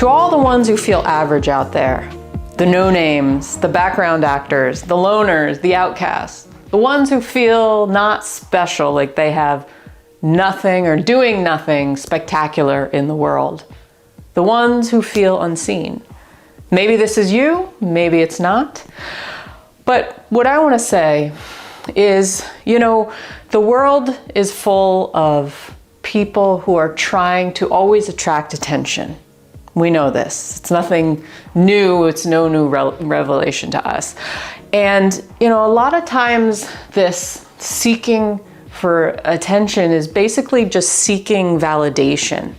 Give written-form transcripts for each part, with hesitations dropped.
To all the ones who feel average out there, the no-names, the background actors, the loners, the outcasts, the ones who feel not special, like they have nothing or doing nothing spectacular in the world, the ones who feel unseen. Maybe this is you, maybe it's not. But what I want to say is, the world is full of people who are trying to always attract attention. We know this. It's nothing new. It's no new revelation to us. And, a lot of times this seeking for attention is basically just seeking validation.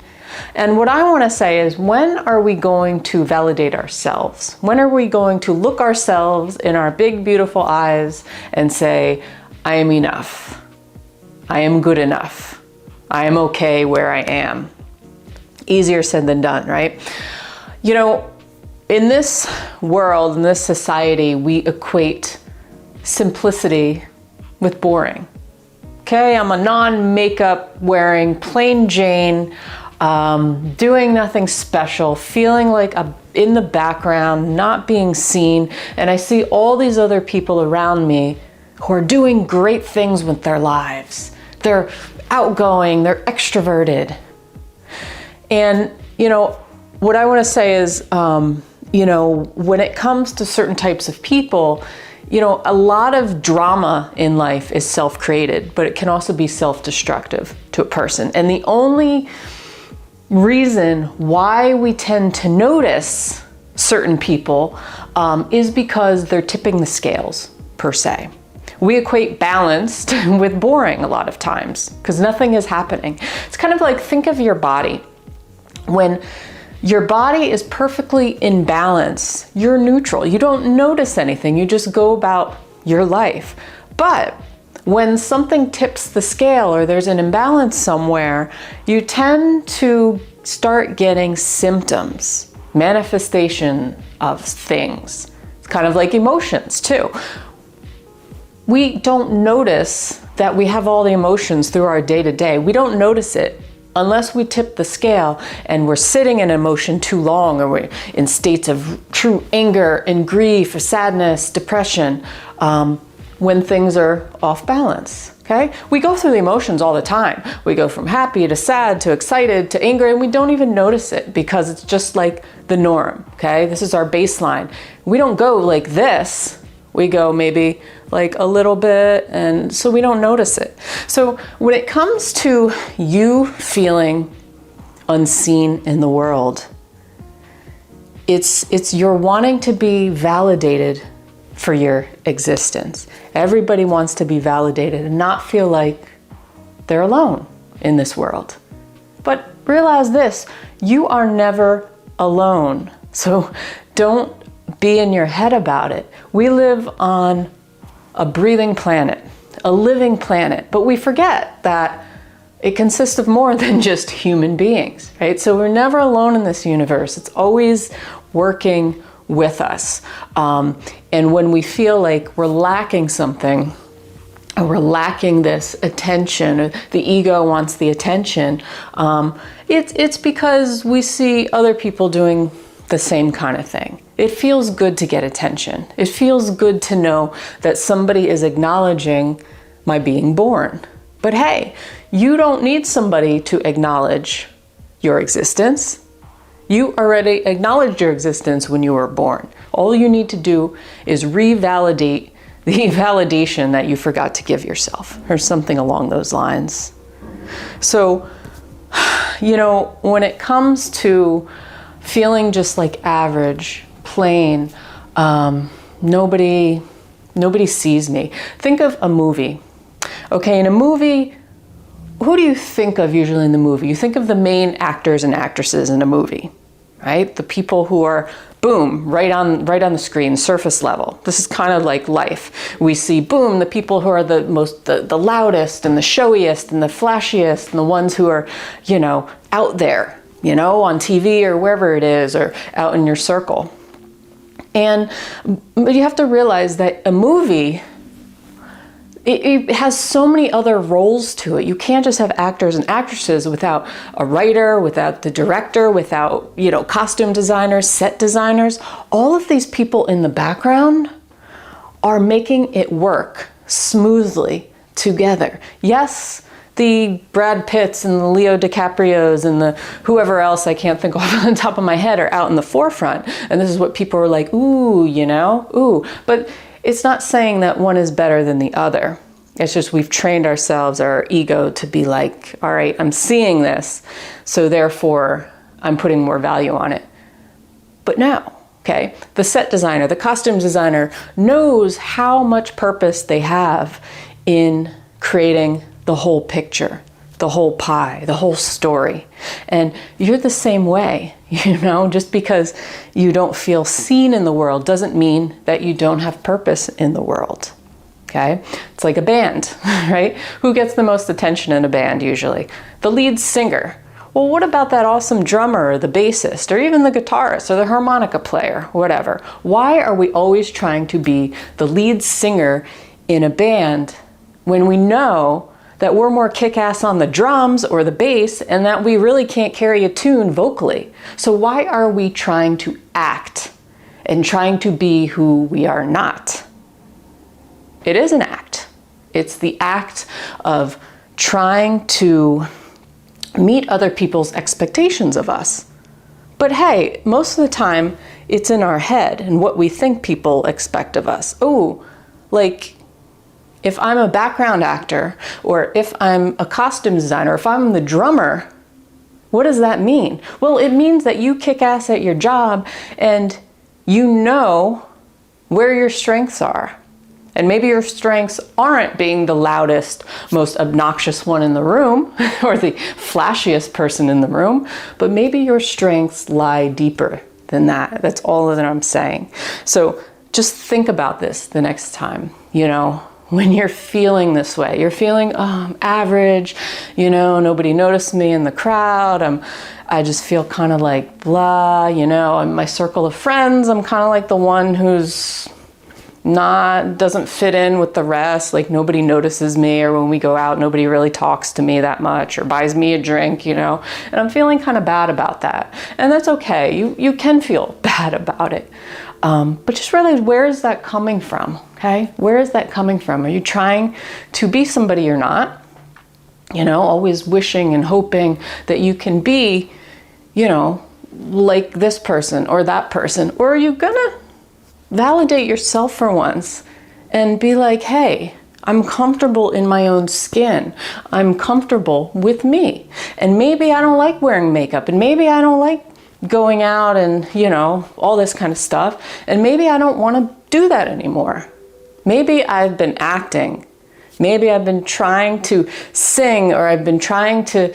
And what I want to say is, when are we going to validate ourselves? When are we going to look ourselves in our big, beautiful eyes and say, I am enough. I am good enough. I am okay where I am. Easier said than done, right? In this world, in this society, we equate simplicity with boring. Okay, I'm a non-makeup wearing, plain Jane, doing nothing special, feeling like I'm in the background, not being seen, and I see all these other people around me who are doing great things with their lives. They're outgoing, they're extroverted. And, what I want to say is, when it comes to certain types of people, a lot of drama in life is self-created, but it can also be self-destructive to a person. And the only reason why we tend to notice certain people is because they're tipping the scales, per se. We equate balanced with boring a lot of times because nothing is happening. It's kind of like, think of your body. When your body is perfectly in balance, you're neutral. You don't notice anything. You just go about your life. But when something tips the scale or there's an imbalance somewhere, you tend to start getting symptoms, manifestation of things. It's kind of like emotions too. We don't notice that we have all the emotions through our day-to-day. We don't notice it unless we tip the scale and we're sitting in emotion too long, or we're in states of true anger and grief or sadness, depression, when things are off balance, okay? We go through the emotions all the time. We go from happy to sad to excited to angry, and we don't even notice it because it's just like the norm, okay? This is our baseline. We don't go like this. We go maybe like a little bit, and so we don't notice it. So when it comes to you feeling unseen in the world, it's you're wanting to be validated for your existence. Everybody wants to be validated and not feel like they're alone in this world. But realize this, you are never alone. So don't be in your head about it. We live on a breathing planet, a living planet, but we forget that it consists of more than just human beings, right? So we're never alone in this universe. It's always working with us. And when we feel like we're lacking something, or we're lacking this attention, or the ego wants the attention, it's because we see other people doing the same kind of thing. It feels good to get attention. It feels good to know that somebody is acknowledging my being born. But hey, you don't need somebody to acknowledge your existence. You already acknowledged your existence when you were born. All you need to do is revalidate the validation that you forgot to give yourself, or something along those lines. So, when it comes to feeling just like average, plain, nobody sees me. Think of a movie. Okay, in a movie, who do you think of usually in the movie? You think of the main actors and actresses in a movie, right? The people who are, boom, right on the screen, surface level. This is kind of like life. We see, boom, the people who are the loudest and the showiest and the flashiest and the ones who are, out there, on TV or wherever it is, or out in your circle. But you have to realize that a movie, it has so many other roles to it. You can't just have actors and actresses without a writer, without the director, without, costume designers, set designers. All of these people in the background are making it work smoothly together. Yes, the Brad Pitts and the Leo DiCaprios and the whoever else I can't think of on the top of my head are out in the forefront. And this is what people are like, ooh, ooh. But it's not saying that one is better than the other. It's just we've trained ourselves, our ego, to be like, all right, I'm seeing this, so therefore I'm putting more value on it. But no, okay, the set designer, the costume designer knows how much purpose they have in creating the whole picture, the whole pie, the whole story. And you're the same way, just because you don't feel seen in the world doesn't mean that you don't have purpose in the world, okay? It's like a band, right? Who gets the most attention in a band usually? The lead singer. Well, what about that awesome drummer or the bassist or even the guitarist or the harmonica player, whatever? Why are we always trying to be the lead singer in a band when we know that we're more kick-ass on the drums or the bass and that we really can't carry a tune vocally? So why are we trying to act and trying to be who we are not? It is an act. It's the act of trying to meet other people's expectations of us. But hey, most of the time it's in our head and what we think people expect of us. Oh, like, if I'm a background actor, or if I'm a costume designer, if I'm the drummer, what does that mean? Well, it means that you kick ass at your job and you know where your strengths are. And maybe your strengths aren't being the loudest, most obnoxious one in the room or the flashiest person in the room, but maybe your strengths lie deeper than that. That's all that I'm saying. So just think about this the next time, when you're feeling this way, you're feeling, I'm average, nobody noticed me in the crowd. I just feel kind of like blah, in my circle of friends, I'm kind of like the one who's doesn't fit in with the rest. Like nobody notices me, or when we go out, nobody really talks to me that much or buys me a drink, and I'm feeling kind of bad about that. And that's okay. You can feel bad about it. But just realize, where is that coming from? Okay? Where is that coming from? Are you trying to be somebody you're not? Always wishing and hoping that you can be, like this person or that person? Or are you gonna validate yourself for once and be like, hey, I'm comfortable in my own skin. I'm comfortable with me. And maybe I don't like wearing makeup, and maybe I don't like going out and, all this kind of stuff. And maybe I don't want to do that anymore. Maybe I've been acting. Maybe I've been trying to sing, or I've been trying to,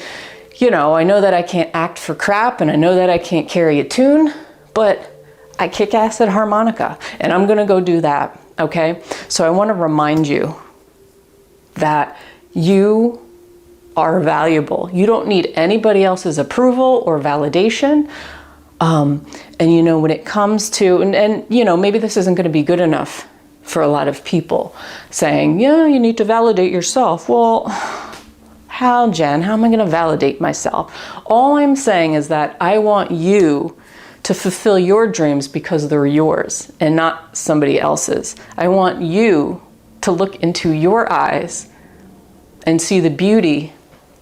I know that I can't act for crap, and I know that I can't carry a tune, but I kick ass at harmonica, and I'm going to go do that. Okay. So I want to remind you that you are valuable. You don't need anybody else's approval or validation. And when it comes to, and maybe this isn't going to be good enough for a lot of people, saying, you need to validate yourself. Well, how, Jen? How am I going to validate myself? All I'm saying is that I want you to fulfill your dreams because they're yours and not somebody else's. I want you to look into your eyes and see the beauty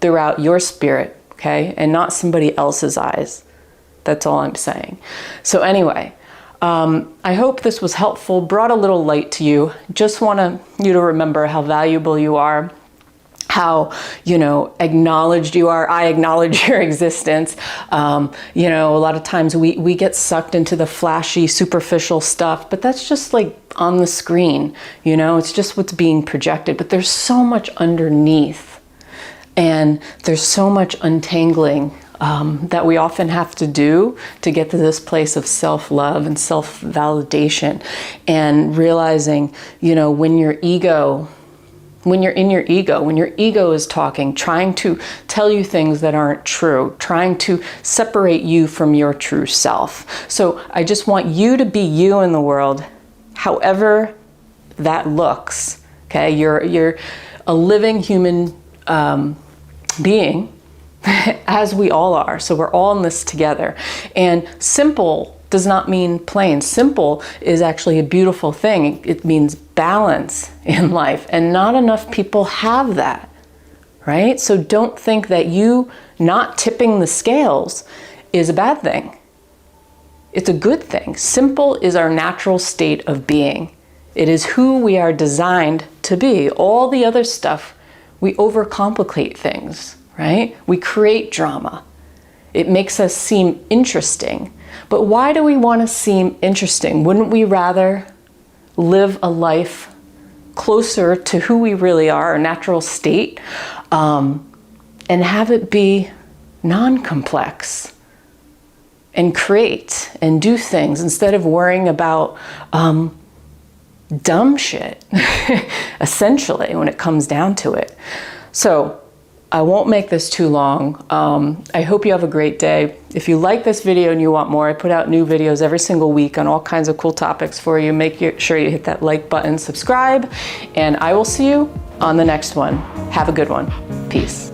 throughout your spirit, okay? And not somebody else's eyes. That's all I'm saying. So anyway, I hope this was helpful, brought a little light to you. Just want you to remember how valuable you are, how, acknowledged you are. I acknowledge your existence. A lot of times we get sucked into the flashy, superficial stuff, but that's just like on the screen, it's just what's being projected, but there's so much underneath, and there's so much untangling that we often have to do to get to this place of self-love and self-validation, and realizing, when your ego when you're in your ego, when your ego is talking, trying to tell you things that aren't true, trying to separate you from your true self. So I just want you to be you in the world, however that looks. Okay, you're a living human being, as we all are. So we're all in this together. And simple does not mean plain. Simple is actually a beautiful thing. It means balance in life, and not enough people have that, right? So don't think that you not tipping the scales is a bad thing. It's a good thing. Simple is our natural state of being. It is who we are designed to be. All the other stuff, we overcomplicate things, right? We create drama. It makes us seem interesting. But why do we want to seem interesting? Wouldn't we rather live a life closer to who we really are, our natural state, and have it be non-complex, and create and do things instead of worrying about dumb shit, essentially, when it comes down to it. So I won't make this too long. I hope you have a great day. If you like this video and you want more, I put out new videos every single week on all kinds of cool topics for you. Make sure you hit that like button, subscribe, and I will see you on the next one. Have a good one. Peace.